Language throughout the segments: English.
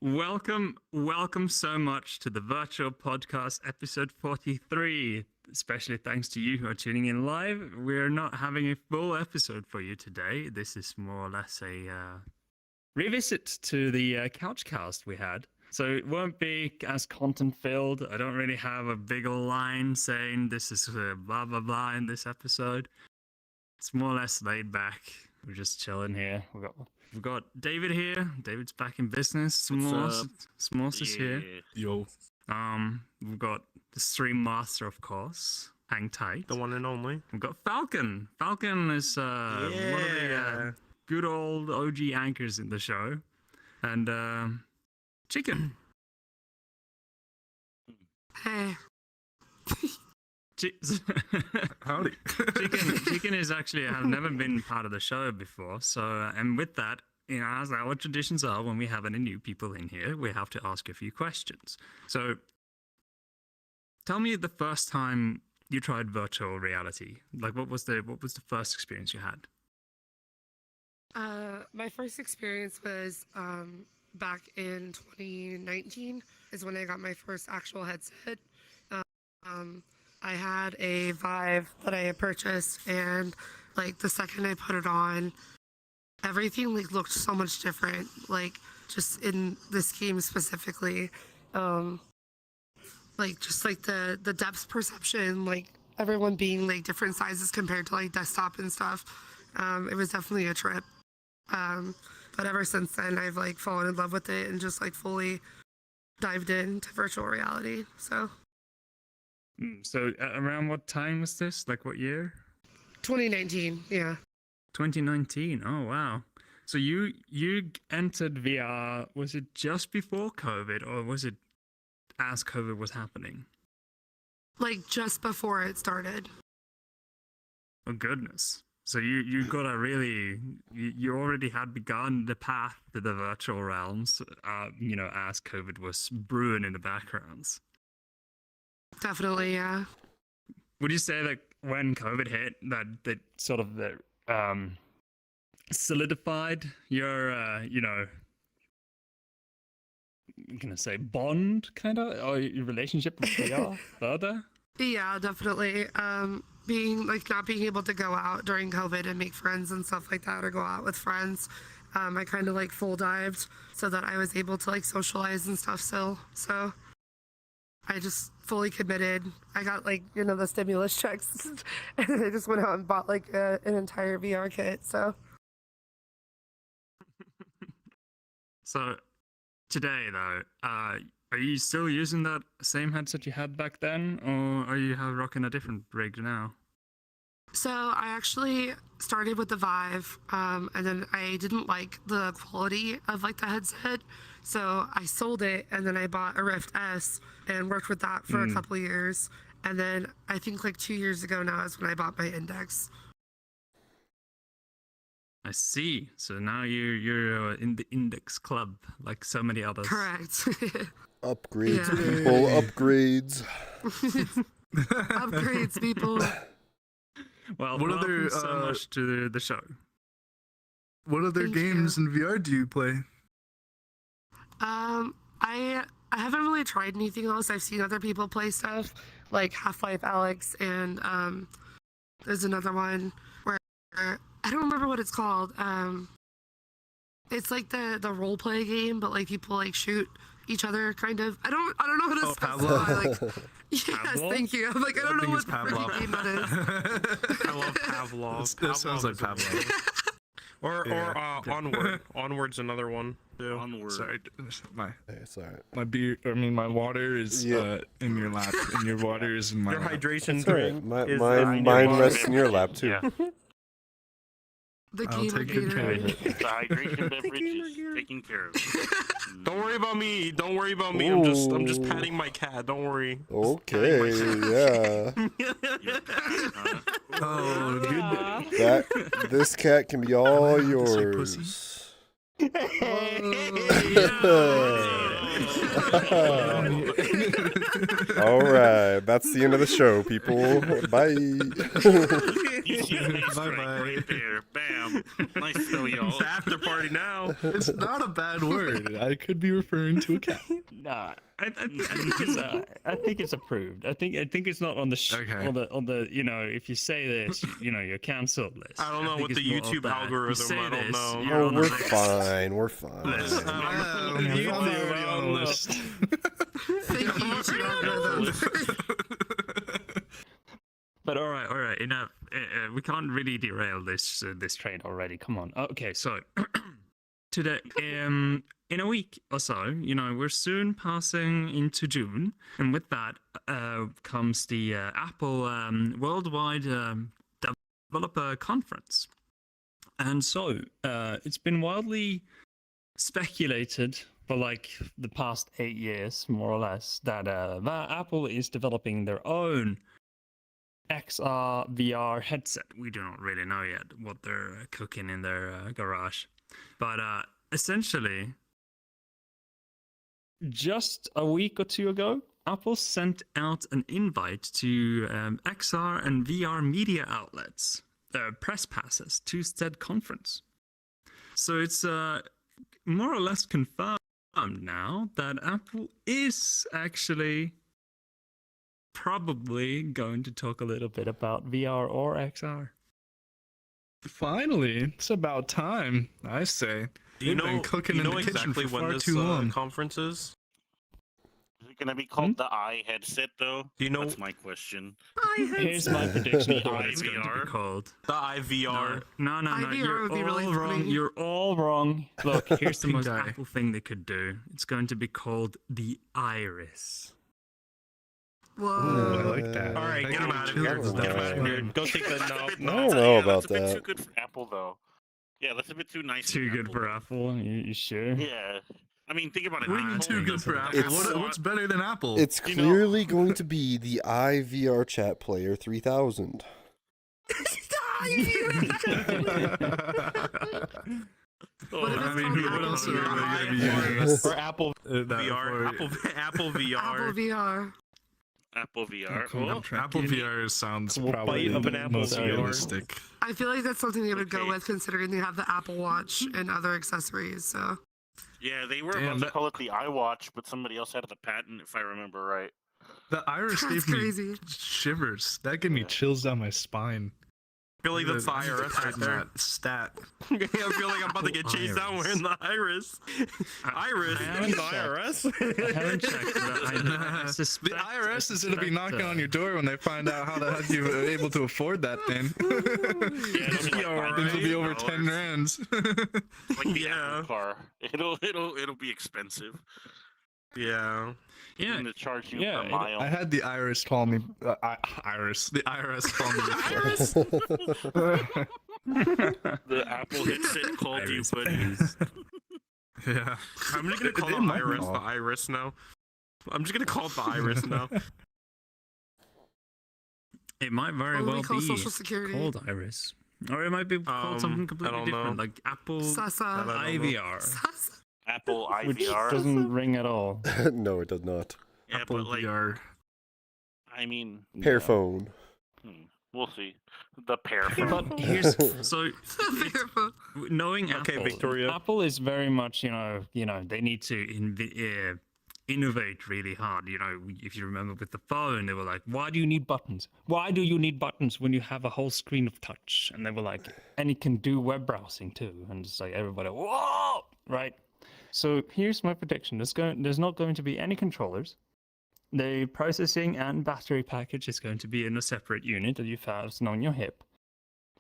Welcome so much to the virtual podcast episode 43. Especially thanks to you who are tuning in live. We're not having a full episode for you today. This is more or less a revisit to the couch cast we had. So it won't be as content filled. I don't really have a big line saying this is blah blah blah in this episode. It's more or less laid back. We're just chilling here. We've got David here. David's back in business. Smores is here. Yo. We've got the stream master, of course. Hang tight. The one and only. We've got Falcon. Falcon is one of the good old OG anchors in the show. And Chicken. Hey. Howdy. Chicken is actually have never been part of the show before. So, and with that, you know, as our traditions are, when we have any new people in here, we have to ask a few questions. So, tell me the first time you tried virtual reality. Like, what was the first experience you had? My first experience was back in 2019 is when I got my first actual headset. I had a Vive that I had purchased, and like the second I put it on, everything like looked so much different. Like just in this game specifically, like just like the depth perception, like everyone being like different sizes compared to like desktop and stuff. It was definitely a trip. But ever since then, I've like fallen in love with it and just like fully dived into virtual reality. So around what time was this? Like what year? 2019, yeah. 2019. Oh wow. So you entered VR. Was it just before COVID, or was it as COVID was happening? Like just before it started. Oh goodness. So you got a really you already had begun the path to the virtual realms, you know, as COVID was brewing in the backgrounds. Definitely, yeah. Would you say that when COVID hit, that sort of solidified your you know, I'm gonna say bond kind of, or your relationship with VR further? Yeah, definitely. Being like not being able to go out during COVID and make friends and stuff like that, or go out with friends, I kind of like full dived so that I was able to like socialize and stuff still. So I just fully committed. I got like, you know, the stimulus checks and then I just went out and bought like an entire VR kit. So today though, are you still using that same headset you had back then, or are you rocking a different rig now? So I actually started with the Vive, and then I didn't like the quality of like the headset, so I sold it, and then I bought a Rift S and worked with that for a couple years, and then I think like 2 years ago now is when I bought my Index. I see. So now you're in the Index Club, like so many others. Correct. Upgrades, people. Upgrades. Upgrades, people. Well, welcome so much to the show. What other games in VR do you play? I haven't really tried anything else. I've seen other people play stuff like Half-Life Alyx, and there's another one where I don't remember what it's called. It's like the role play game, but like people like shoot each other, kind of. I don't know how to specify. Like, yes, Pavlov? Thank you. I'm like, I don't know what the freaking game that is. I love Pavlov. That sounds like Pavlov. Or Onward. Onward's another one. Too. Onward. Sorry, It's alright. my beer. I mean, my water is in your lap, and your water is in my. Your lap. hydration Drink. Mine rests in your lap too. Yeah. The I'll gamer take good care of gator. it. The hydration beverage is taking care of it. Don't worry about me. Don't worry about me. I'm just patting my cat. Don't worry. Okay, yeah. Your cat, huh? Oh, good. This cat can be all yours. Alright, that's the end of the show, people. Bye. You see the nice Bye-bye. strike right there. Bam. Nice throw, y'all. It's after party now. It's not a bad word. I could be referring to a cat. Nah, I think it's approved. I think it's not on the Okay. on the if you say this, you're cancelled list. I don't know think with the it's more of YouTube that. You algorithm. say I don't this, know. you're Oh, on the we're list. fine. We're fine. We're already on the list. Thank you, YouTube algorithm. But all right, enough. We can't really derail this train already. Come on. Okay, so today, in a week or so, we're soon passing into June, and with that comes the Apple Worldwide Developer Conference. And so it's been wildly speculated for like the past 8 years, more or less, that Apple is developing their own XR VR headset. We do not really know yet what they're cooking in their garage, but essentially, just a week or two ago, Apple sent out an invite to XR and VR media outlets, press passes to said conference. So it's more or less confirmed now that Apple is actually probably going to talk a little bit about VR or XR. Finally, it's about time, I say. Do you They've been know, cooking you in know the kitchen exactly for when far this too long. conference is? Is it gonna be called the eye headset though? Do you know That's my question. Here's my prediction The for what it's going to be IVR? called. the IVR? No, IVR you're would be all really wrong. funny. You're all wrong. Look, here's the Pink most eye. Apple thing they could do. It's going to be called the Iris. Ooh, I Whoa. like that. All right, get him out of here. Get him out of here. Go take the That's a no. bit- I don't know about that's a bit that. too good for Apple though. Yeah, that's a bit too nice. Too good for Apple. You sure? Yeah. I mean, think about it. What do you mean I too think good it's for a- Apple? It's- What's better than Apple? It's You know- clearly going to be the iVR Chat Player 3000. What if I it's mean, called what Apple else are we VR? really going to be using this? Or Apple that VR. for- Apple VR. Apple VR. Apple VR. Cool. Oh, Apple VR sounds Cool probably bite of an the Apple most VR. realistic. I feel like that's something they would go Okay. with, considering they have the Apple Watch and other accessories. So yeah, they were Damn, about to that- call it the iWatch, but somebody else had the patent, if I remember right. The Iris That's gave me crazy. shivers. That gave me Yeah. chills down my spine. Billy, that's the I need to IRS right patent there. that stat. I feel like I'm about to get chased down Iris. wearing the Iris. Iris? I haven't The checked. IRS? I haven't checked, but I suspect... The IRS is going to be suspect, knocking on your door when they find out how the heck you were able to afford that thing. Yeah, it'll be like Yo, Things will be $5,000. over 10 rands. Like the Yeah. Apple car. It'll be expensive. Yeah. They're Yeah, gonna charge you yeah, per it- mile. I had the Iris call me. The IRS call me before. The Apple headset called you, Iris, buddy. please. Yeah. I'm just gonna call They the might Iris know. the Iris now. I'm just gonna call it the Iris now. It might very What would we well call be Social Security? called Iris. Or it might be called something completely I don't know. different, like Apple Sasa. I don't know. IVR, Apple which IVR. doesn't ring at all. No, it does not. Yeah, Apple but like, VR. I mean, Pear phone. we'll see. The pear phone. But here's so knowing Okay, Apple, Victoria. Apple is very much they need to innovate really hard. If you remember with the phone, they were like, "Why do you need buttons? Why do you need buttons when you have a whole screen of touch?" And they were like, "And it can do web browsing too." And it's like everybody, whoa, right? So here's my prediction: there's not going to be any controllers. The processing and battery package is going to be in a separate unit that you fasten on your hip.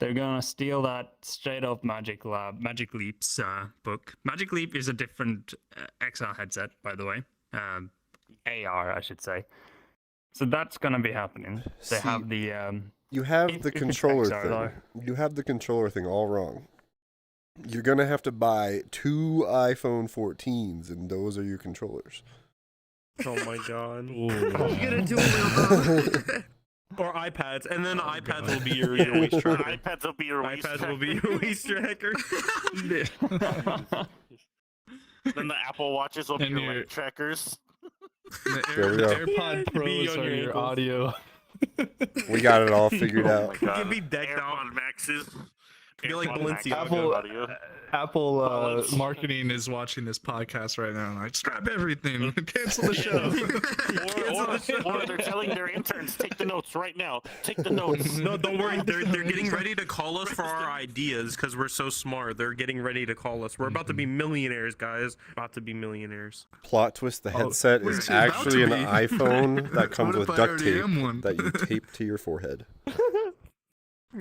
They're gonna steal that straight off Magic Leap's book. Magic Leap is a different XR headset, by the way. AR, I should say. So that's gonna be happening. They See, have the You have If the it's controller XR, thing. though. You have the controller thing all wrong. You're gonna have to buy 2 iPhone 14s, and those are your controllers. Oh my god. You're gonna dual wield them. Or iPads, and then iPads will be your Yeah, waist tracker. iPads will be your waist iPads will be your waist tracker. Then the Apple Watches will be And your your- leg trackers. The, There we the go. AirPod Be Pros on are your your ankles. audio. We got it all figured Oh my out. god. Could be decked out. AirPod Maxes. Be like AirPod Balenciaga. Maxes Apple, audio. Apple Bullets. marketing is watching this podcast right now. Like, scrap everything, cancel the show. Or they're telling their interns, take the notes right now. Take the notes. No, don't worry. They're getting ready to call us for our ideas because we're so smart. They're getting ready to call us. We're about to be millionaires, guys. About to be millionaires. Plot twist: the headset wait, is it's about actually to an be. iPhone that comes What with if I duct already tape am one? that you tape to your forehead.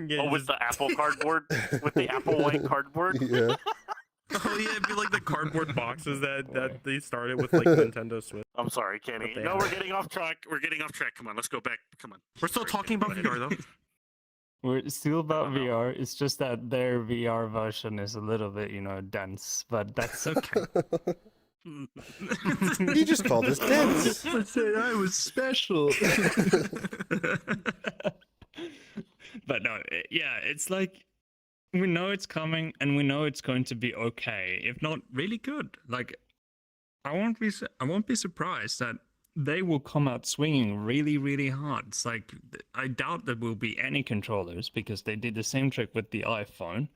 Yeah, Oh, with the Apple cardboard? With the Apple white cardboard? Yeah. oh yeah, it'd be like the cardboard boxes that they started with like Nintendo Switch. I'm sorry, Kenny. What they No, have. we're getting off track. We're getting off track. Come on, let's go back. Come on. We're still Sorry, talking Kenny, about go ahead. VR though. We're still about no. VR. It's just that their VR version is a little bit, dense, but that's okay. He just called us dense. I said I was special. But no, yeah, it's like we know it's coming and we know it's going to be okay, if not really good. Like I won't be surprised that they will come out swinging really, really hard. It's like I doubt there will be any controllers because they did the same trick with the iPhone.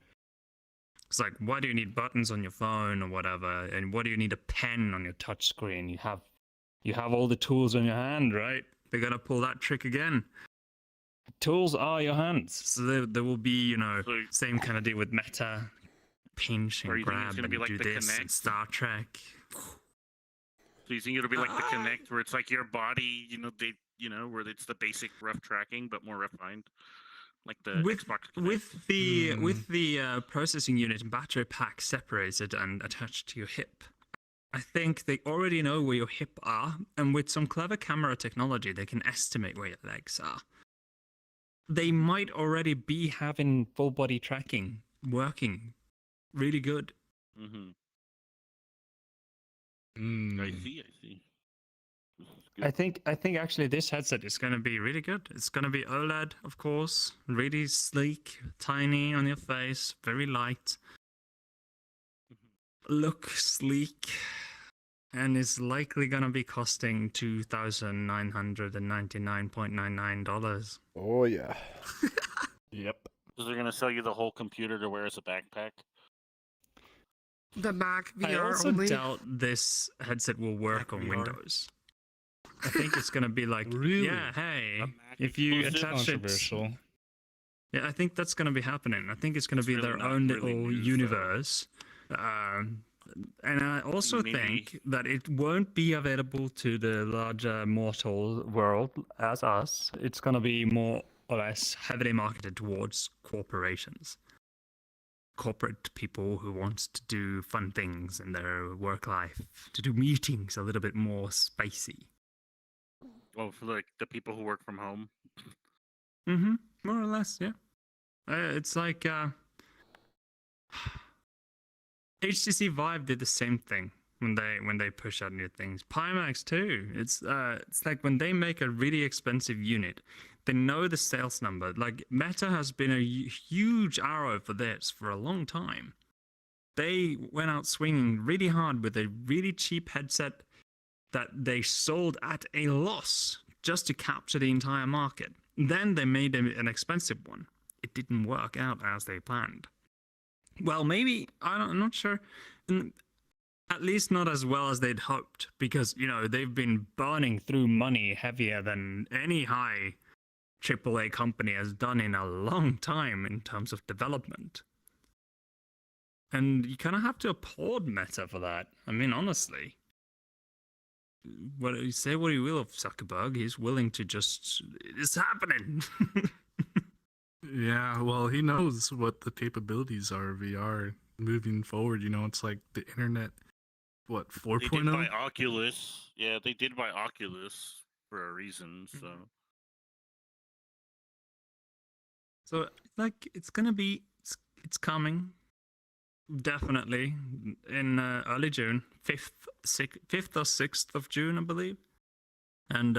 It's like, why do you need buttons on your phone or whatever? And why do you need a pen on your touch screen? You have all the tools on your hand, right? They're gonna pull that trick again. Tools are your hands. So there will be, So- same kind of deal with Meta, pinch Or and you think it's grab gonna and be like do the this and Kinect? Star Trek. So you think it'll be like the Kinect, where it's like your body, where it's the basic rough tracking, but more refined, like the Xbox Kinect. With the processing unit and battery pack separated and attached to your hip. I think they already know where your hip are, and with some clever camera technology, they can estimate where your legs are. They might already be having full body tracking working really good. Mm-hmm. I Mm. see. This is I good. think actually this headset is going to be really good. It's going to be OLED, of course, really sleek, tiny on your face, very light, look sleek, and is likely going to be costing $2,999.99. Oh yeah. Yep. So they're gonna sell you the whole computer to wear as a backpack. The Mac I VR also only. doubt this headset will work Mac on VR. Windows. I think it's going to be like, Really? yeah, hey, Mac if you exclusive? attach it. Controversial. Yeah, I think that's going to be happening. I think it's going to It's be really their not own really little news, though. universe. And I also Maybe- think that it won't be available to the larger mortal world as us. It's going to be more or less heavily marketed towards corporations. Corporate people who want to do fun things in their work life, to do meetings a little bit more spacey. Well, for like the people who work from home. Mm-hmm. More or less, yeah. It's like HTC Vive did the same thing when they push out new things. Pimax too. It's like when they make a really expensive unit, they know the sales number. Like Meta has been a huge arrow for this for a long time. They went out swinging really hard with a really cheap headset that they sold at a loss just to capture the entire market. Then they made an expensive one. It didn't work out as they planned. Well, maybe, I'm not sure. At least not as well as they'd hoped, because, they've been burning through money heavier than any high AAA company has done in a long time in terms of development. And you kind of have to applaud Meta for that. I mean, honestly. Say what you will of Zuckerberg, he's willing to just... It's happening! Yeah, well, he knows what the capabilities are of VR moving forward. It's like the internet, what, They did 4.0? buy Oculus. Yeah, they did buy Oculus for a reason. So So, like, it's gonna be... It's coming. Definitely. In early June. 5th or 6th of June, I believe. And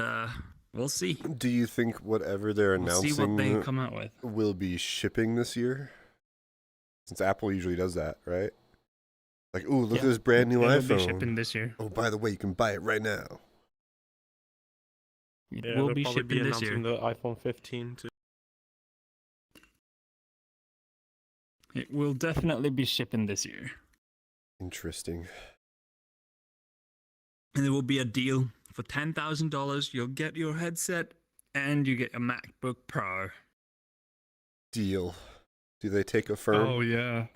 we'll see. Do you think whatever they're We'll see what they announcing come out with. will be shipping this year? Since Apple usually does that, right? Like, ooh, look at Yeah, this brand new It'll be iPhone. shipping this year. Oh, by the way, you can buy it right now. It Yeah, will they'll be probably be shipping this year. announcing the iPhone 15 too. It will definitely be shipping this year. Interesting. And there will be a deal for $10,000. You'll get your headset and you get a MacBook Pro. Deal. Do they take a firm? Oh yeah.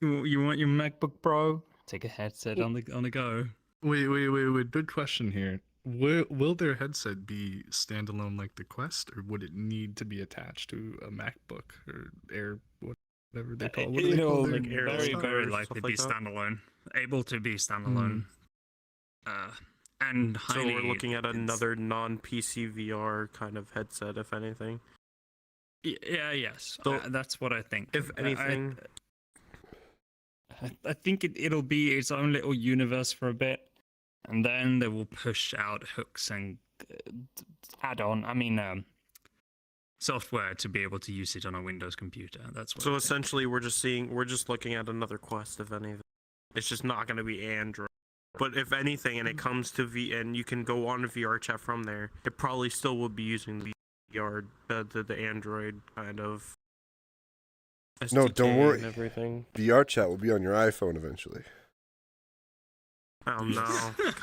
You want your MacBook Pro? Take a headset on the go. Wait. Good question here. Will their headset be standalone like the Quest, or would it need to be attached to a MacBook or Air, whatever they call it? What do they call It'll their like Air very, stuff very or likely stuff be like that? standalone. Able to be standalone. And So highly, we're looking at it's- another non-PC VR kind of headset, if anything. Yeah, yes. So, that's what I think. If anything, I think it'll be its own little universe for a bit, and then they will push out hooks and software to be able to use it on a Windows computer. That's what. so I think. essentially we're just looking at another Quest, if anything. It's just not going to be Android. But if anything, and it comes to and you can go on VR chat from there, it probably still will be using the VR, the Android kind of. No, SDK don't worry. And everything. VR chat will be on your iPhone eventually. Oh no!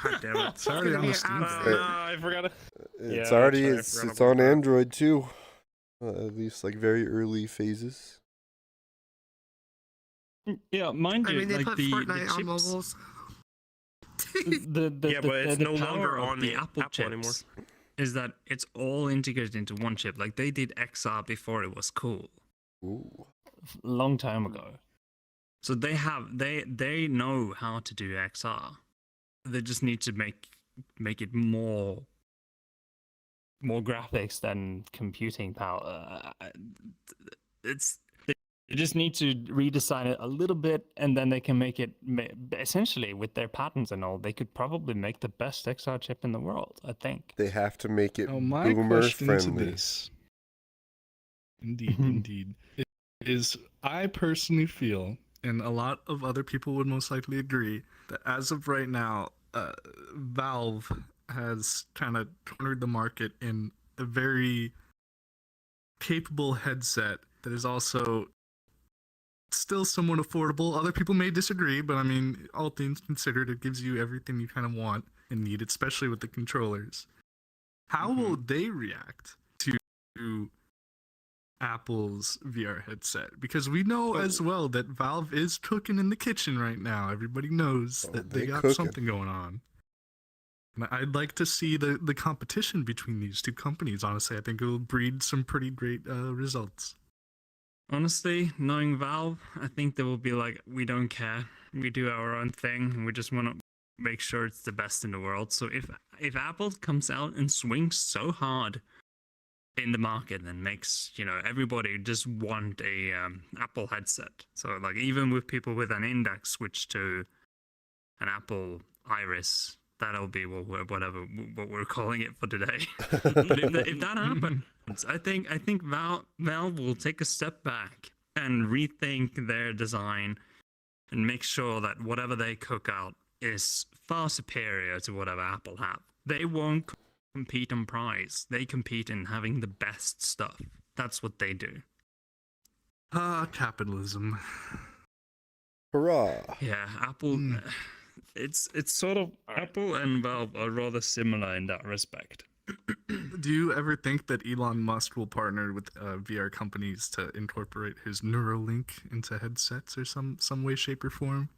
God damn it! It's already gonna on be the Steam an Deck. app. No, I forgot it. It's Yeah, already sorry, I it's forgot it's about on that. Android too. At least like very early phases. Yeah, mind I you, mean, they like put the Fortnite on chips, mobile. So. the Yeah, but it's the no power longer of on the the Apple Apple anymore. chips is that it's all integrated into one chip. Like they did XR before it was cool, Ooh. long time ago. So they know how to do XR. They just need to make it more graphics than computing power. They just need to redesign it a little bit, and then they can make it essentially with their patents and all. They could probably make the best XR chip in the world. I think. They have to make it Now, my boomer question friendly. to this, indeed, is I personally feel, and a lot of other people would most likely agree, that as of right now, Valve has kind of cornered the market in a very capable headset that is also still somewhat affordable. Other people may disagree, but I mean, all things considered, it gives you everything you kind of want and need, especially with the controllers. How will they react to Apple's VR headset? Because we know as well that Valve is cooking in the kitchen right now. Everybody knows that they got cooking. something going on. And I'd like to see the competition between these two companies. Honestly, I think it will breed some pretty great results. Honestly, knowing Valve, I think they will be like, we don't care. We do our own thing, and we just want to make sure it's the best in the world. So if Apple comes out and swings so hard in the market and makes, everybody just want a Apple headset. So like even with people with an index switch to an Apple Iris, that'll be what we're calling it for today. But if that happens, I think Valve will take a step back and rethink their design and make sure that whatever they cook out is far superior to whatever Apple have. They won't compete on price. They compete in having the best stuff. That's what they do. Capitalism. Hurrah! Yeah, Apple. It's sort of Apple and Valve are rather similar in that respect. Do you ever think that Elon Musk will partner with VR companies to incorporate his Neuralink into headsets or some way, shape, or form?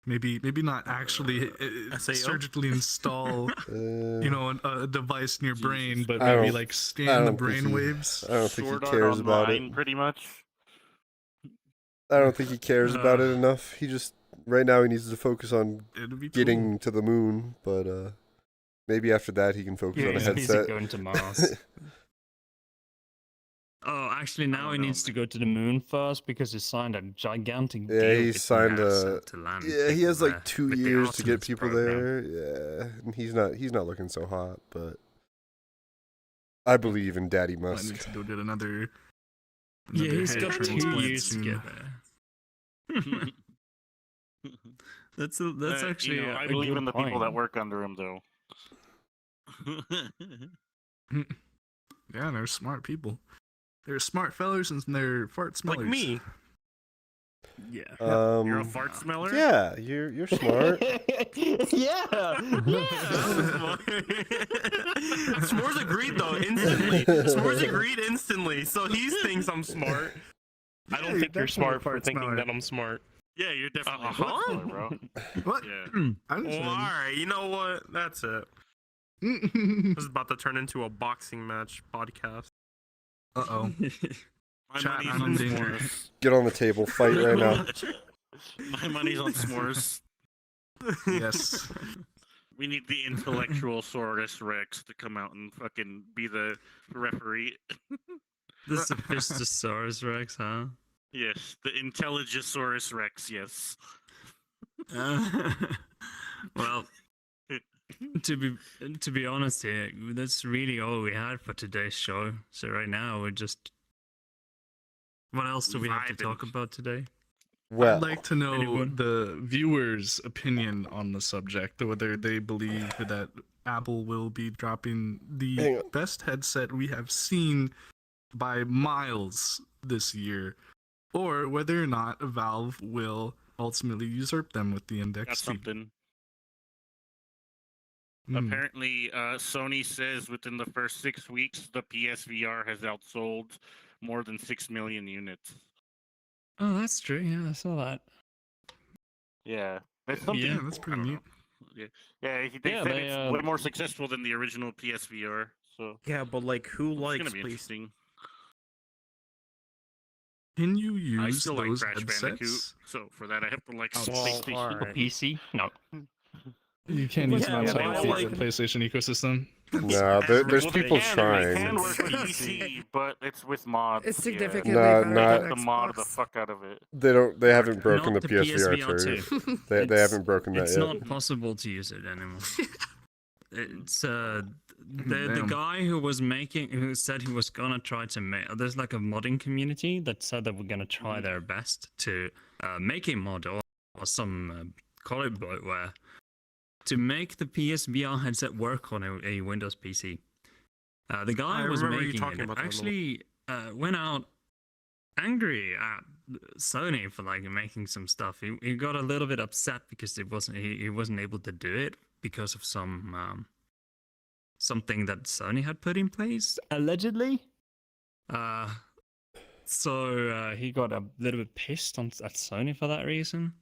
Maybe not actually surgically install, a device in your brain, but I maybe don't- like I scan the don't think brain he- waves. I don't think he Sword Art cares about Online, it. pretty much. I don't think he cares about it enough. He just right now he needs to focus on It'd be getting cool. to the moon, but maybe after that he can focus on a He's busy headset. going to Mars. Oh, actually, now don't he know, needs to man. go to the moon first because he signed a gigantic deal. Yeah, he with signed NASA a. to land Yeah, he people has there like 2 with the years to get Artemis people program. there. Yeah, and he's not looking so hot, but I believe in Daddy I Musk. need to go get another Yeah, he's head got 2 transplant years to soon. get there. That's You actually know, I a believe good in the people that point. work under him, though. Yeah, they're smart people. They're smart fellers and they're fart smellers. Like me. Yeah. You're a fart smeller? Yeah, you're smart. Yeah. S'mores agreed though instantly. S'mores agreed instantly, so he thinks I'm smart. I don't think you're definitely smart a for fart thinking smeller. that I'm smart. Yeah, you're definitely a Uh-huh. fart smeller, bro. What? Yeah. I Well, alright, you know what? That's it. This is about to turn into a boxing match podcast. Uh-oh. My Chat, money's I'm on in danger. s'mores. Get on the table, fight right now. My money's on s'mores. Yes. We need the intellectual Saurus Rex to come out and fucking be the referee. The Sophistosaurus Rex, huh? Yes, the Intelligisaurus Rex, yes. Well, to be honest here, that's really all we had for today's show. So right now we're just. What else do we have to Vibing. talk about today? Well, I'd like to know anyone? the viewers' opinion on the subject, whether they believe that Apple will be dropping Hang the on. best headset we have seen by miles this year, or whether or not Valve will ultimately usurp them with the Index Got T. something. Hmm. Apparently, Sony says within the first 6 weeks, the PSVR has outsold more than 6 million units. Oh, that's true. Yeah, I saw that. Yeah, that's something. Yeah, that's I pretty don't neat. know. Yeah, they Yeah, said they, it's way more successful than the original PSVR. So Yeah, but like, who it's likes gonna be PlayStation? interesting. Can you I use still like those Crash Bandicoot, headsets? so for that I have to like Oh, PlayStation. alright. PC? No. You can't use Yeah, them but outside I of the like- PlayStation ecosystem. no, there's Well, people they can trying. work for PC, but it's with mods. It's yeah. significantly No, better not- than The mod the Xbox. fuck out of it. They haven't broken Not the the PSVR PSVR 2. They It's- haven't broken that It's yet. not possible to use it anymore. It's the Damn. guy who said he was gonna try to make. There's like a modding community that said that we're gonna try their best to make a mod or some call it bloatware to make the PSVR headset work on a Windows PC. The guy I was remember you making talking it about that a little. actually went out angry at Sony for like making some stuff. He got a little bit upset because he wasn't able to do it because of some something that Sony had put in place allegedly. So he got a little bit pissed at Sony for that reason.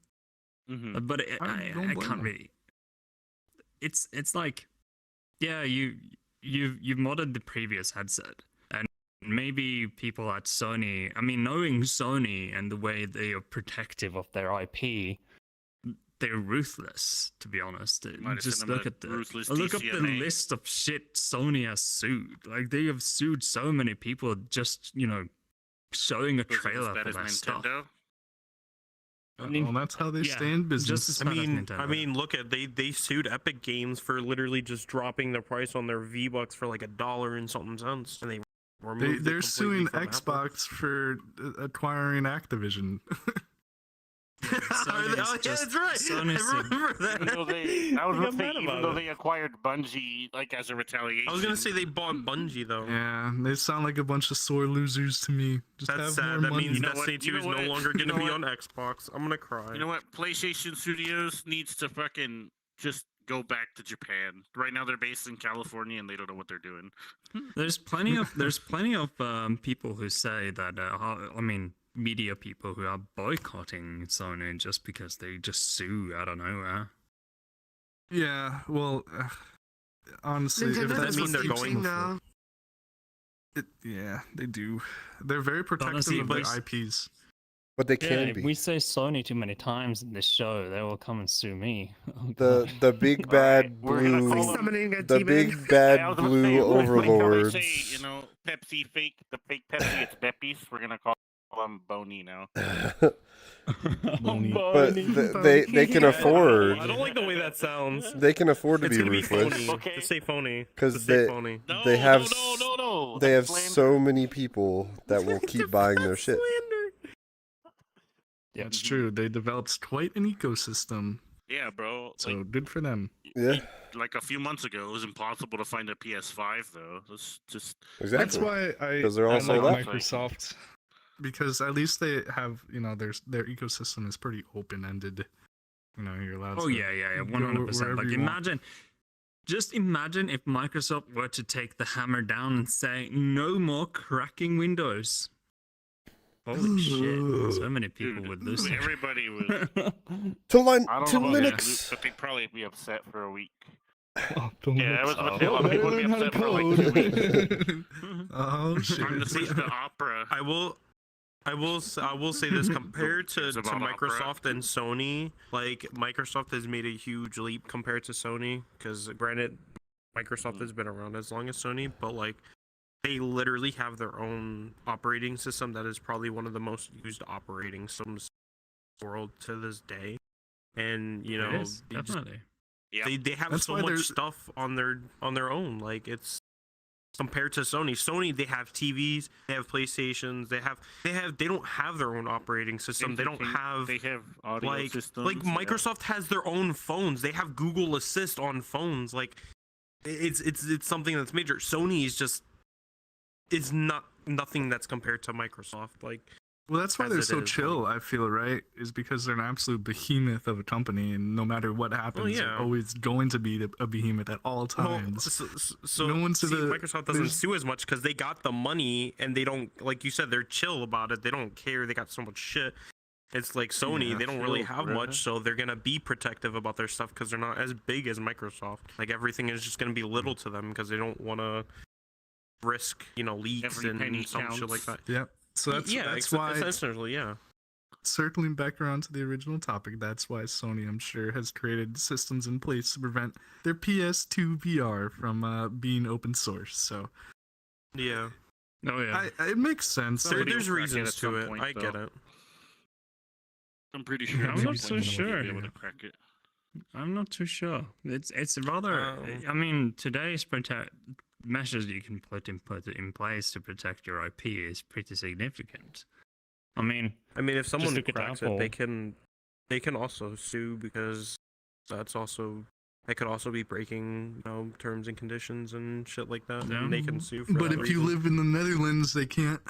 Mm-hmm. But I don't I blame can't him. really. It's like, yeah, you've modded the previous headset, and maybe people at Sony. I mean, knowing Sony and the way they are protective of their IP, they're ruthless. To be honest, Might have just sent them look a at the ruthless look up the DCMA. list of shit Sony has sued. Like they have sued so many people just showing a Was it as trailer bad for as their stuff. Nintendo? I mean, Well, that's how they yeah, stay in business. just as I bad as mean, Nintendo. look at they sued Epic Games for literally just dropping the price on their V-Bucks for like $1 and something cents, and they removed it They're completely suing from Apple. Xbox for acquiring Activision. Sony's Oh, yeah, just- that's right. Sony's I remember that. Even though they, I was They gonna got say, mad even about though it. they acquired Bungie like as a retaliation. I was gonna say they bought Bungie though. Yeah, they sound like a bunch of sore losers to me. Just That's have sad. more That money. means You know what? Destiny You 2 know is what? no longer You gonna know be what? on Xbox. I'm gonna cry. You know what? PlayStation Studios needs to fucking just go back to Japan. Right now they're based in California and they don't know what they're doing. There's plenty of people who say that I mean media people who are boycotting Sony just because they just sue out of nowhere. Yeah, well, honestly, if Nintendo that that's does mean what they're the keeps same going thing them though. yeah, they do. They're very protective Honestly, of their but- IPs. But they Yeah, can if be. we say Sony too many times in this show, they will come and sue me. Oh, The God. the big Alright, bad we're gonna blue, call Like them- summoning a the demon. big I bad was gonna blue say, like how overlords. they say, you know, Pepsi fake, the fake Pepsi, it's Beppis. We're gonna call them Bony now. Boney. But they can Yeah, afford I don't like the way that sounds. they can afford to It's be gonna be ruthless phony. Okay. Just say phony. 'Cause Just say they- phony. No, They have no. they have That's slander. so many people that will keep buying their shit. That's true. They developed quite an ecosystem, Yeah, bro. so good for them. Yeah, Like a few months ago, it was impossible to find a PS5 though. It's just exactly. That's why I 'Cause they're all I sold like out. Microsoft, because at least they have, their ecosystem is pretty open ended. You're allowed. Oh to yeah, yeah, yeah, go 100%. wherever Like you want. just imagine if Microsoft were to take the hammer down and say no more cracking Windows. Holy shit! So many people dude, would lose. everybody was. To I don't to know about Linux. but they'd probably be upset for a week. Oh, don't Yeah, look- I was about to say, a lot of better people would be learn how to upset for like 2 weeks. code. Oh shit! Time to switch to Opera. I will say this compared to It's about Opera. Microsoft and Sony. Like Microsoft has made a huge leap compared to Sony, because granted, Microsoft has been around as long as Sony, but like they literally have their own operating system that is probably one of the most used operating systems in the world to this day. And It is, they just- definitely. Yeah. they have That's so why much there's- stuff on their own. Like it's compared to Sony, they have TVs, they have PlayStations, they don't have their own operating system. They don't have They have audio like systems. like Microsoft has their own phones. They have Google Assist on phones. Like it's something that's major. Sony is just it's nothing that's compared to Microsoft. Like Well, that's why as they're it so is, chill. I feel, right, is because they're an absolute behemoth of a company, and no matter what happens, yeah. they're always going to be a behemoth at all times. So No one's see, gonna- Microsoft doesn't there's- sue as much because they got the money and they don't, like you said, they're chill about it. They don't care. They got so much shit. It's like Sony, Yeah, they don't really chill, have bruh. much, so they're gonna be protective about their stuff because they're not as big as Microsoft. Like everything is just gonna be little to them because they don't want to risk, leaks Every penny and some shit like counts. that. Yep. So that's why, essentially, yeah. circling back around to the original topic, that's why Sony, I'm sure, has created systems in place to prevent their PS2 VR from being open source. So Yeah. Oh yeah. it makes sense. Somebody There's will crack it reasons at to some it. point, I get though. it. I'm pretty sure. I'm at not some so point somebody will sure. Be able to crack it. I'm not too sure. It's rather. Um, I mean, today's measures you can put in place to protect your IP is pretty significant. I mean, if someone look at cracks Apple. it, they can also sue because that could also be breaking terms and conditions and shit like that. Yeah. And they can sue for But that if you reason. live in the Netherlands, they can't.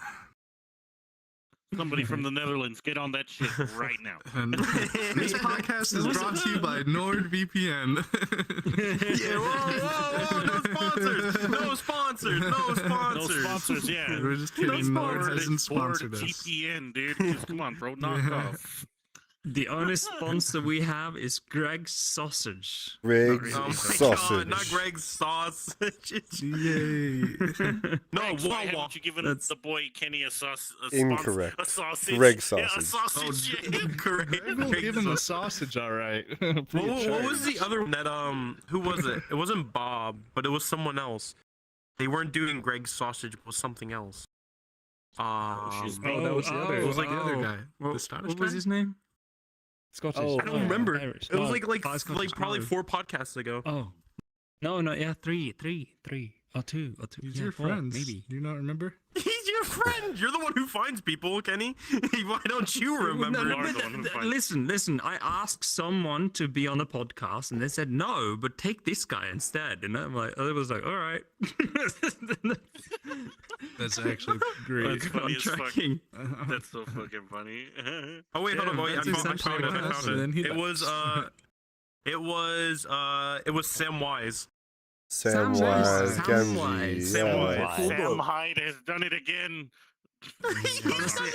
Somebody from the Netherlands, get on that shit right now. And this podcast is brought to you by NordVPN. Yeah, whoa, no sponsors, No sponsors, yeah. We're just kidding. Nord Board- hasn't sponsored board us. TPN, dude. Just come on, bro. Knock Yeah. off. the only sponsor we have is Greg's Sausage. Greg's Oh my sausage. god, not Greg's sausage. Yay. No, Thanks, why whoa, haven't you given That's- the boy Kenny a Incorrect. A sausage. Greg Yeah, a sausage. sausage. yeah. Greg, We'll give him a sausage, all right. what was the other one that who was it? It wasn't Bob, but it was someone else. They weren't doing Greg's sausage, it was something else. she's- Oh, that was the other. It was like the other guy. What, The Scottish what was guy? his name? Scottish. Oh, I don't remember. Irish. It was No. like probably 4 podcasts ago. Oh, no, yeah, three, or two. He's yeah, your 4, friend. maybe. Do you not remember? He's your friend. You're the one who finds people, Kenny. Why don't you remember? No, You're but the one who finds- listen. I asked someone to be on the podcast, and they said no, but take this guy instead. And I'm like, I was like, all right. That's actually great. That's funny I'm as fuck. tracking. That's so fucking funny. Oh wait, hold on. Yeah, Wait, I that's found essentially it. what I found happened. Then he it. It was Sam Wise. Samwise Samwise. Gamgee. Samwise. Yeah. Sam Hyde has done it again. Honestly,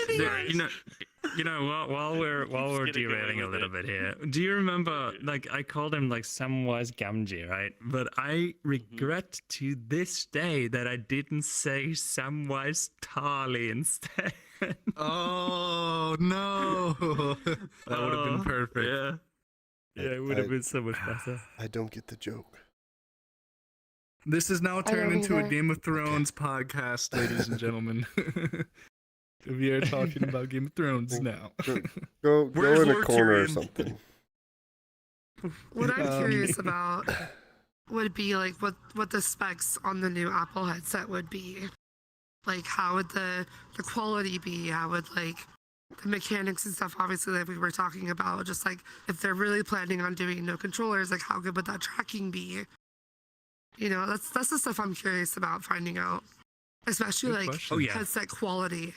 you know what? While we're gonna go derailing in a with little it. bit here, do you remember? Like I called him like Samwise Gamgee, right? But I regret to this day that I didn't say Samwise Tarly instead. Oh no! That would have been perfect. Yeah, yeah, it would have been so much better. I don't get the joke. This is now turned don't into a either. Game of Thrones podcast, ladies and gentlemen. We are talking about Game of Thrones now. Go Where's in a Lord corner or Tyrion? something. What I'm Um, curious about would be like what the specs on the new Apple headset would be. Like how would the quality be? How would like the mechanics and stuff, obviously, that we were talking about, just like if they're really planning on doing no controllers, like how good would that tracking be? You know, that's the stuff I'm curious about finding out, especially Good like question. Oh, yeah. headset quality.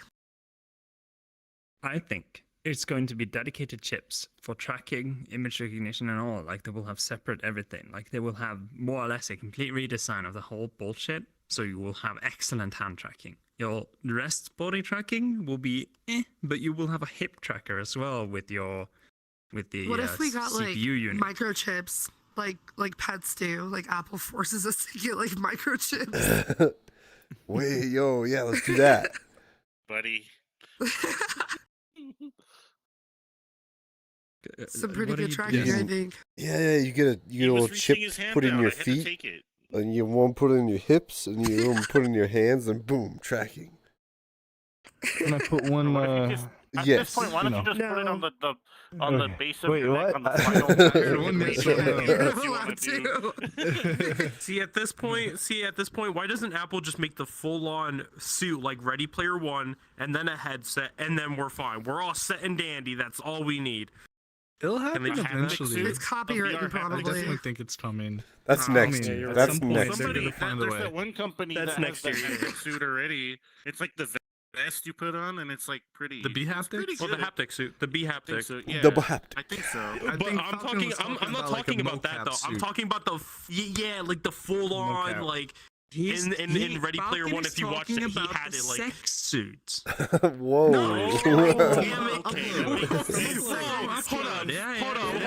I think it's going to be dedicated chips for tracking, image recognition, and all. Like they will have separate everything. Like they will have more or less a complete redesign of the whole bullshit. So you will have excellent hand tracking. Your rest body tracking will be but you will have a hip tracker as well with the What if we got CPU like unit. microchips, like pets do? Like Apple forces us to get like microchips. Wait, yo, yeah, let's do that. Buddy. Some pretty What are good you tracking, doing? I think. Yeah, you get a He little was reaching chip his hand put in down. your I had to feet, take it. and you one put it in your hips, and you one put it in your hands, and boom, tracking. Can I put one? What if you just, at yes, this point, why don't you you just put it on No. the Okay. base of Wait, your neck what? on the I spinal heard cord? one Wait, yes wait, or no. wait, You're what you wanna allowed do? to. See at this point, why doesn't Apple just make the full-on suit like Ready Player One, and then a headset, and then we're fine. We're all set and dandy. That's all we need. It'll they happen have eventually. It's copywritten, VR haptic I probably. definitely think it's coming. that's I next mean, year. at That's some point, next they're year. gonna find a There's way. that one company That's that next has the year. haptic suit already. It's like the vest you put on, and it's like pretty. The B it's pretty haptics? Well, the good. haptic suit, the B I think haptic. so, yeah. Double haptic. I think so. I But think I'm Falcon talking. was I'm not talking about, like, talking a about that mocap though. I'm suit. talking about the like the full-on Mocap. like. In Ready Player One, if you watched it, he had it like. sex suit. Whoa. No, damn it. Okay. Hold on. Yeah, Hold on.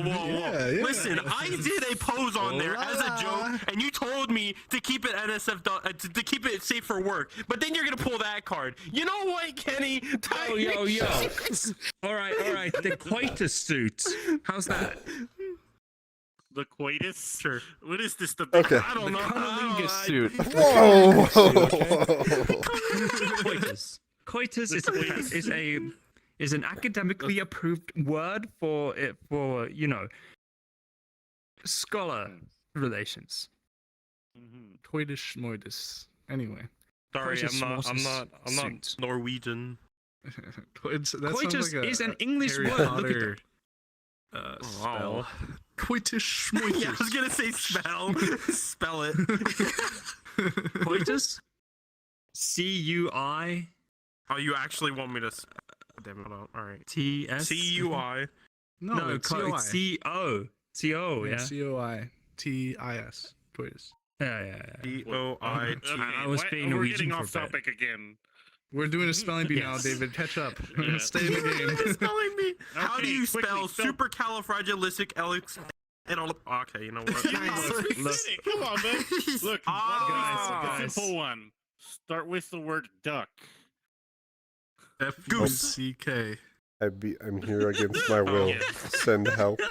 Whoa. Yeah, yeah. Listen, I did a pose on there as a Hola. joke, and you told me to keep it to keep it safe for work. But then you're gonna pull that card. You know what, Kenny? Yo. All right. The coitus suit. How's that? The coitus? Sure. What is this? The Okay. I don't know. Cunnilingus suit. Whoa. Coitus The is an academically approved word for scholar relations. Mhm. Coitus schmoitus. Anyway. Sorry, Coitus I'm not suit. Norwegian. That sounds Coitus like is an a English Harry word. Look at Potter, that. spell. Coitus schmoitus. Yeah, I was gonna say spell. Spell it. Coitus. CUI. Oh, you actually want me to? Damn it! All right. TS. CUI. No, it's COI. CO. Yeah. COITIS. Coitus. Yeah. COI. Okay, I was being we're Norwegian getting for off a bit. topic again. We're doing a spelling bee now, Yes. David. Catch up. Yeah. Stay in the game. Spelling bee. How do Okay, you quickly, spell spell- supercalifragilistic? Okay, you know what? Look. Come on, man. Look, Guys. simple one. Start with the word duck. FUCK. I'm here against my will. yeah. Send help.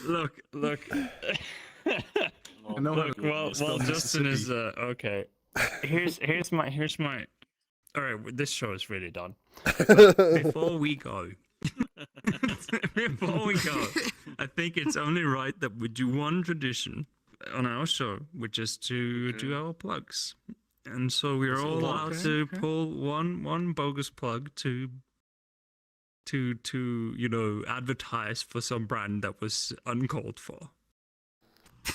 Look. know how Look, to well, spell Justin is Mississippi. okay. Here's my. All right, this show is really done. Before we go, I think it's only right that we do one tradition on our show, which is to do our plugs. And so we're all allowed to pull one bogus plug to advertise for some brand that was uncalled for.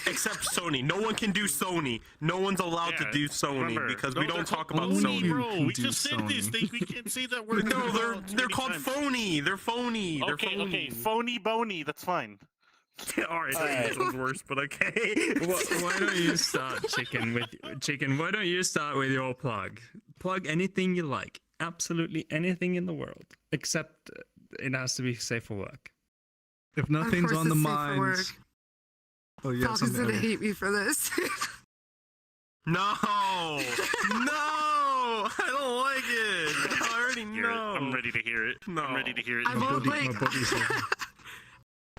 Except Sony. No one can do Sony. No one's allowed to Yeah, do Sony remember, because no, we don't they're talk called about phony, Sony. bro. can We do just said these Sony. things. We can't say that word. No, too they're many called times. phony. They're phony. They're Okay, phony. okay, phony bony. That's fine. All right, Alright. that was worse, but okay. Why don't you start, Chicken? Why don't you start with your plug? Plug anything you like, absolutely anything in the world, except it has to be safe for work. If nothing's Of course on the it's safe for minds. work. Oh yeah, Falcon's something. gonna Okay. hate me for this. No, I don't like it. I already Hear it. know. I'm ready to hear it. No. I'm ready to hear it. I'm on My like body's like-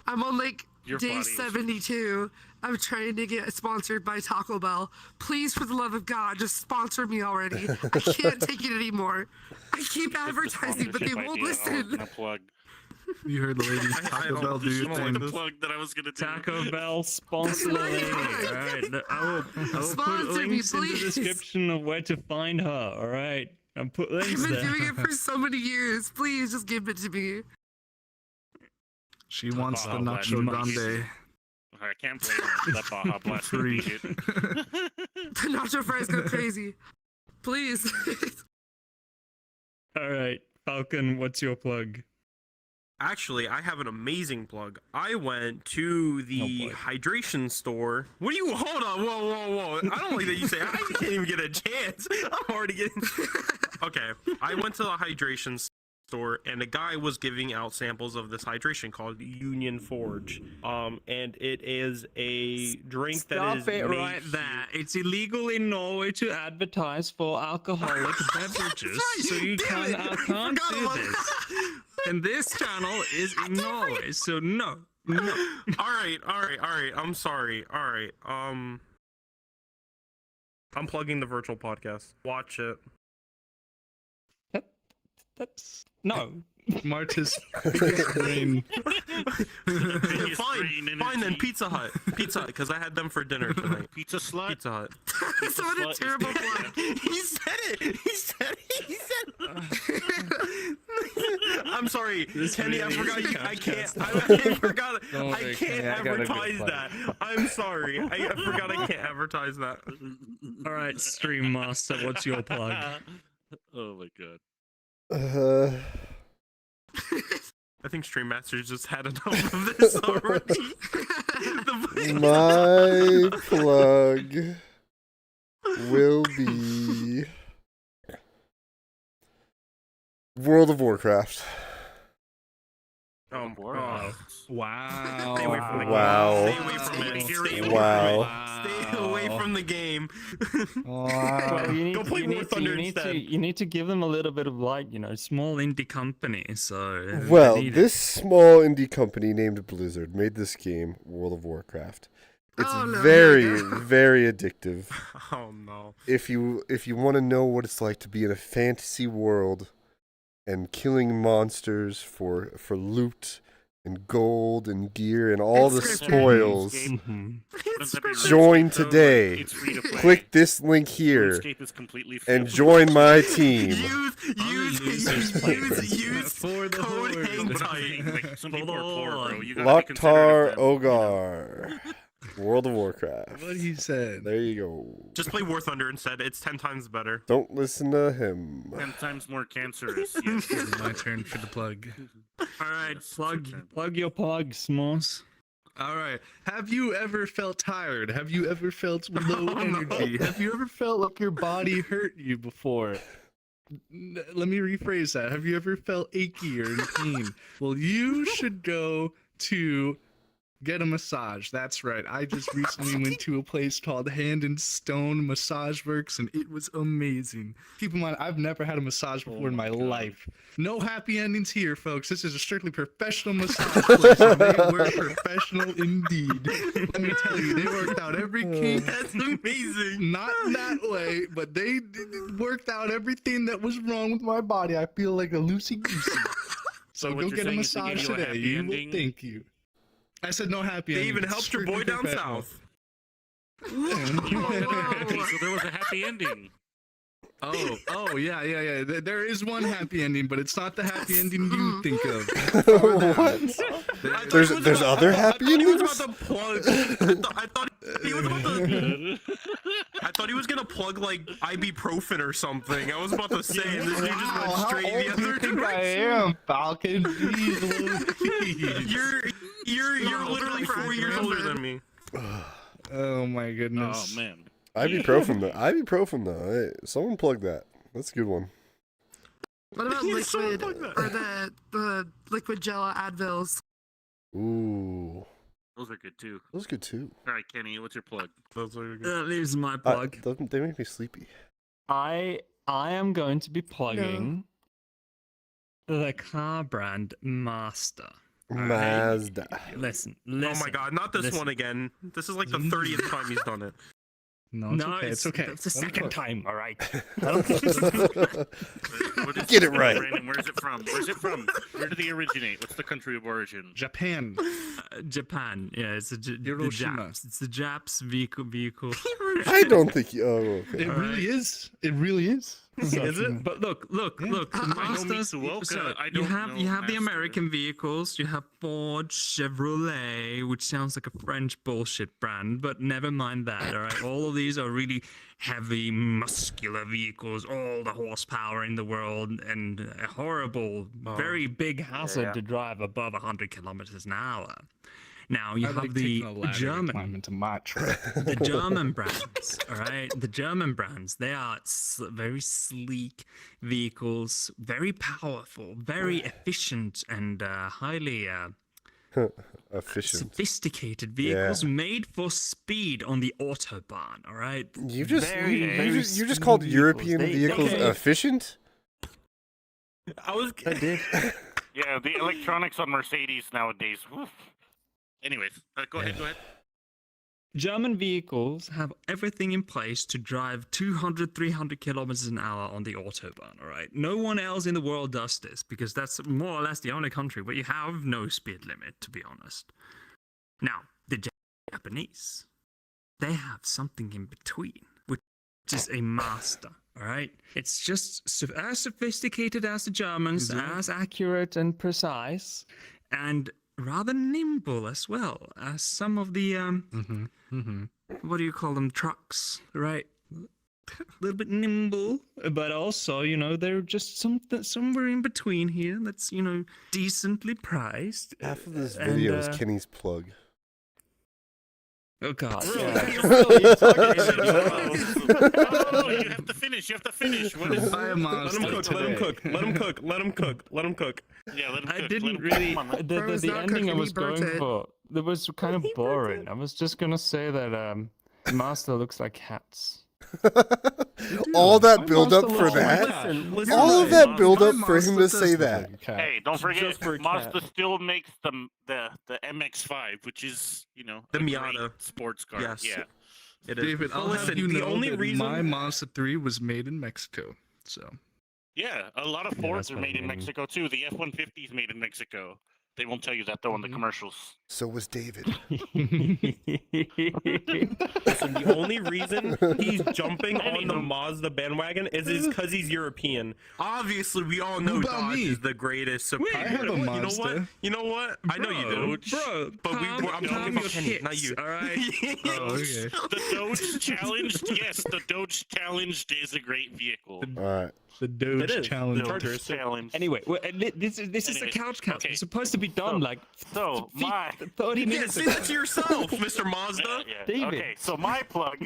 I'm on like Your day body is- 72. I'm trying to get sponsored by Taco Bell. Please, for the love of God, just sponsor me already. I can't take it anymore. I keep advertising, but they Sponsorship won't idea, listen. I'll plug. You heard the lady. I Taco don't- Bell, do I your don't like thing. this. Plug that I was gonna do. Taco Bell sponsor the lady. All right, I will put Sponsor me, links in the please. description of where to find her. All right, I'll put I've links been there. doing it for so many years. Please just give it to me. She wants the Oh, Nacho nice. Grande. I can't blame her. That Baja Blast Free. shit. The nacho fries go crazy. Please. All right, Falcon, what's your plug? Actually, I have an amazing plug. I went to the hydration store. What do you? Hold on. Whoa. I don't like that you say I can't even get a chance. I'm already getting. Okay. I went to the hydration store and a guy was giving out samples of this hydration called Union Forge. And it is a drink that is Stop it made right here. there. It's illegal in Norway to advertise for alcoholic beverages, so you Damn can't it. do Forgot this. about And this channel is in Norway, so no. All right. I'm sorry. All right. I'm plugging the virtual podcast. Watch it. That's no. Martis' biggest brain. Biggest Fine brain then. energy. Pizza Hut, because I had them for dinner tonight. Pizza slut. Pizza Hut. That's what a slut is terrible pizza. plug. He said it. I'm sorry, Kenny. I forgot. I can't. I forgot. Don't I worry, can't Kenny, I got a good advertise plan. that. I'm sorry. I forgot. I can't advertise that. All right, Stream Master, what's your plug? Oh my god. I think Stream Masters just had enough of this already. My plug will be World of Warcraft. Wow. Wow. Stay away from the Wow. game. Stay away from it. Stay away Wow. from it. Stay away from the game. Well, you need, Go play you War need, Thunder to, instead. you need to give them a little bit of light, you know. Small indie company, so they Well, need it. this small indie company named Blizzard made this game, World of Warcraft. It's Oh, no, very, no. very addictive. Oh no. If you want to know what it's like to be in a fantasy world and killing monsters for loot and gold and gear and all the It's scripted. spoils, Mhm. It's scripted. join So, today. It's free to play. Click this link here RuneScape is completely free and to join my team. Use For the code horde. hang That's the tight. thing, like, some people are poor, bro. You gotta be considerate Loktar of them, you know? Ogar. World of Warcraft. What he said. There you go. Just play War Thunder instead. It's 10 times better. Don't listen to him. 10 times more cancerous. Yes. My turn for the plug. All right, Yes, plug. it's your turn. Plug your plug, S'mores. All right. Have you ever felt tired? Have you ever felt low Oh, no. energy? Have you ever felt like your body hurt you before? Let me rephrase that. Have you ever felt achy or in pain? Well, you should go to get a massage. That's right. I just recently went to a place called Hand and Stone Massage Works, and it was amazing. Keep in mind, I've never had a massage before in my life. No happy endings here, folks. This is a strictly professional massage place, and they were professional indeed. Let me tell you, they worked out every kink. That's amazing. Not in that way, but they worked out everything that was wrong with my body. I feel like a loosey goosey. So what go you're get a saying is they gave massage you a today. happy You will ending? thank you. I said no happy They ending. even It's helped your boy strictly down professional. south. Okay, so there was a happy ending. Oh, yeah. There is one happy ending, but it's not the happy ending you think of. What? There's other happy endings? I thought he was about to. I thought he was gonna plug like ibuprofen or something. I was about to say, and this dude just went straight the other direction. Falcon? Jeez, You're literally 4 years older than me. Oh my goodness. Oh man. Ibuprofen though. Hey, someone plug that. That's a good one. What about Yeah, someone liquid plug or the liquid gel Advils? Ooh, Those are good too. that was good too. All right, Kenny, what's your plug? Those are good. That leaves my plug. They make me sleepy. I am going to be plugging The car brand Master. Mazda. Listen. Oh my god, not this listen. one again. This is like the 30th time he's done it. No, it's okay. It's okay. That's the Let him second cook. time. All right. What is Get it this, right. Brandon, where's it from? Where's it from? Where did they originate? What's the country of origin? Japan. Japan. Yeah, it's the Hiroshima. Japs. It's the Japs vehicle. I don't think you. Oh, okay. It really is. It really is. Is it? But look, the I know masters. Mitsuoka, So I you don't have know you have the Master. American vehicles. You have Ford, Chevrolet, which sounds like a French bullshit brand, but never mind that. All right, all of these are really heavy, muscular vehicles, all the horsepower in the world, and a horrible, very big hazard to drive above 100 kilometers an hour. Now you I have like the taking a ladder to German. climb into my truck. The German brands, all right? The German brands, they are very sleek vehicles, very powerful, very efficient, and highly Efficient. sophisticated vehicles made for speed on the Autobahn, all right? You just Very you just called European vehicles efficient? I did. Yeah, the electronics on Mercedes nowadays. Woof. Anyways, go ahead. German vehicles have everything in place to drive 200, 300 kilometers an hour on the Autobahn, all right? No one else in the world does this because that's more or less the only country where you have no speed limit, to be honest. Now, the Japanese, they have something in between, which is a master, all right? It's just as sophisticated as the Germans, as accurate and precise, and rather nimble as well as some of the what do you call them, trucks, right? A little bit nimble, but also, you know, they're just somewhere in between here that's, you know, decently priced. Half of this video is and, Kenny's plug. Oh god. Really? Yeah. Oh, you have to finish. What is I am Let him cook. Let him cook. Let him cook. Let him cook. Let him cook. Yeah, let him I cook. didn't Let him really. Come on, The, Bro, it's the not ending I cooking, was he burnt going it. for, that was kind of boring. I was just gonna say that Master looks like cats. All that My build up master for looks like that? Listen, All of that build up for him to Master say does look that. like a cat. Hey, don't forget, Just for a Mazda cat. still makes the MX-5, which is, you know, The a great Miata. sports car. Yes. Yeah. It is. David, I'll Listen, have you the know only that reason my Mazda 3 was made in Mexico. So Yeah, a lot of Yeah, Fords that's are what I made in mean. Mexico too. The F-150 is made in Mexico. They won't tell you that though in the commercials. So was David. Listen, the only reason he's jumping on the Mazda bandwagon is because he's European. Obviously, we all know about Dodge me? is the greatest. I have a You know what? Mazda. You know what? I know you do. Bro, But I'm talking about Kenny, not you. All right. Oh, okay. The Dodge Challenged, yes, the Dodge Challenged is a great vehicle. All right. The Doge is. Challenge. The Dodge Challenged. Anyway, this is the Anyways, couch cat. okay. It's supposed to be done like So my 30 Yeah, minutes say ago. that to yourself, Mr. Mazda. Yeah. David. Okay, so my plug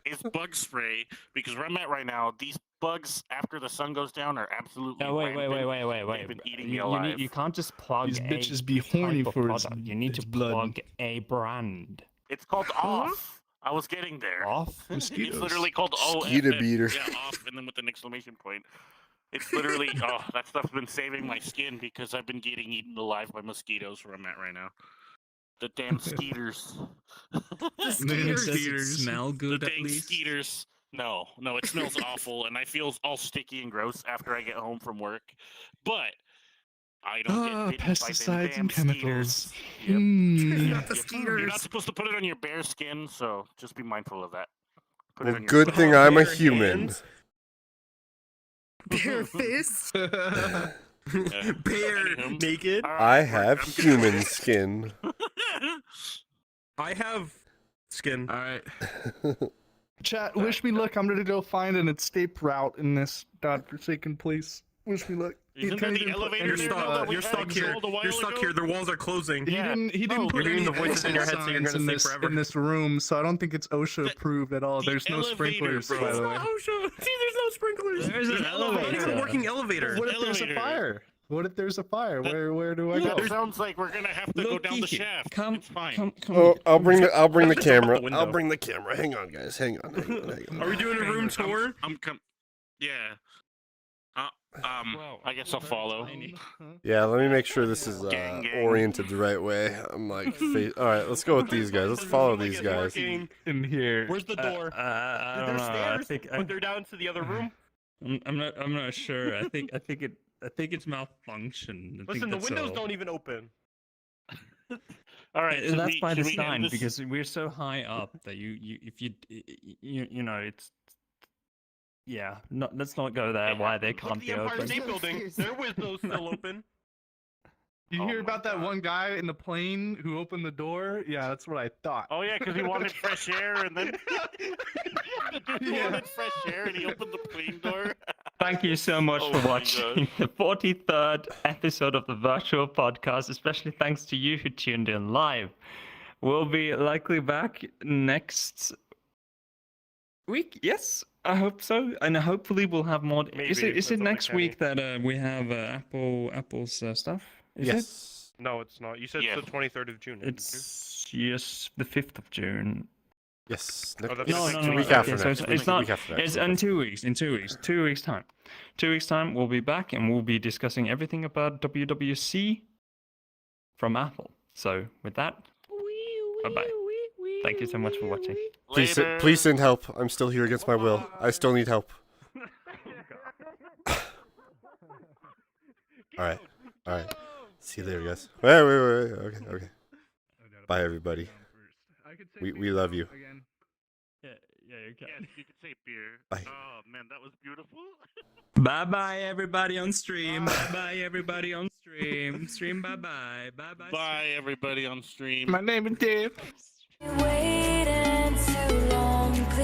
is bug spray because where I'm at right now, these bugs after the sun goes down are absolutely No, wait. rampant. They've been eating me You, alive. you can't just plug These a bitches be horny type of for his, product. You need his to blood. plug a brand. It's called off. I was getting there. Off? It's literally called OFF. Mosquito beater. Yeah, off, and then with an exclamation point. It's literally, that stuff's been saving my skin because I've been getting eaten alive by mosquitoes where I'm at right now. The damn skeeters. Man, Does it Skeeters. smell The good at dang least? skeeters. No, it smells awful, and I feel all sticky and gross after I get home from work. But I don't get bitten by them pesticides damn and chemicals. skeeters. Yep. Mm. Not the You're not skeeters. supposed to put it on your bare skin, so just be mindful of that. Put Well, it on your good bare thing I'm a Bare human. hands. Bare fist. Yeah. Bare Anywho. naked. All right, I I'm have good. human skin. I have skin. All right. Chat, wish me luck. I'm gonna go find an escape route in this godforsaken place. Wish me luck. Isn't there the elevator You're there stuck. that we You're had stuck here. installed a while You're stuck ago? here. The walls are closing. He Yeah. didn't. He didn't No, put you're any hearing the voices in your head, so you're signs gonna in stay this forever. in this room, so I don't think it's OSHA approved at all. the There's no elevator, sprinklers, bro. by the way. Oh, sure. See, there's no sprinklers. There's an The Not elevator. even a working elevator. What if there's a Elevator. fire? What if there's a fire? That- Where do I That go? sounds like we're gonna have to go down the Looky here. shaft. Come, It's fine. come. Oh, I'll bring the Just jump out camera. the window. I'll bring the camera. Hang on, guys. Hang on. Are we doing a room I'm- tour? Yeah. I guess I'll follow. Yeah, let me make sure this is Gang. oriented the right way. I'm like, all right, let's go with these guys. Let's follow these guys. Working. In here. Where's the door? I don't There's know. stairs, but they're down to the other room. I'm not sure. I think it's malfunctioned. Listen, the windows don't even open. All right, should That's we- by should we end design this- because we're so high up that you know it's let's not go there. Why they Look can't at be the Empire open. State Building. Their windows still open. You Oh hear my about that God. one guy in the plane who opened the door? Yeah, that's what I thought. Oh yeah, because he wanted fresh air, and then he Yeah. wanted fresh air, and he opened the plane door. Thank you so much Oh for my watching the 43rd episode of the virtual podcast. Especially thanks to you who tuned in live. We'll be likely back next week. Yes, I hope so, and hopefully we'll have more. Is Maybe, it with next something week that we have Apple's stuff? Is it? Yes. No, it's not. You said Yeah. the 23rd of June. didn't you? It's yes, the 5th of June. Yes. Oh, that's No, next no, week. no. Week Okay, after so next. it's not. Week after next. It's in 2 weeks. In 2 weeks. 2 weeks time. 2 weeks time, we'll be back and we'll be discussing everything about WWDC from Apple. So with that, bye bye. Thank you so much for watching. Later. Please send help. I'm still here against my will. I still need help. All right. All right. See you later, guys. Wait. Okay. Bye, everybody. We love you. Yeah, you can. Yes, you could say beer. Bye. Oh man, that was beautiful. Bye bye everybody on stream. Bye bye everybody on stream. Stream bye bye. Bye bye. Bye everybody on stream. My name is Dave. Where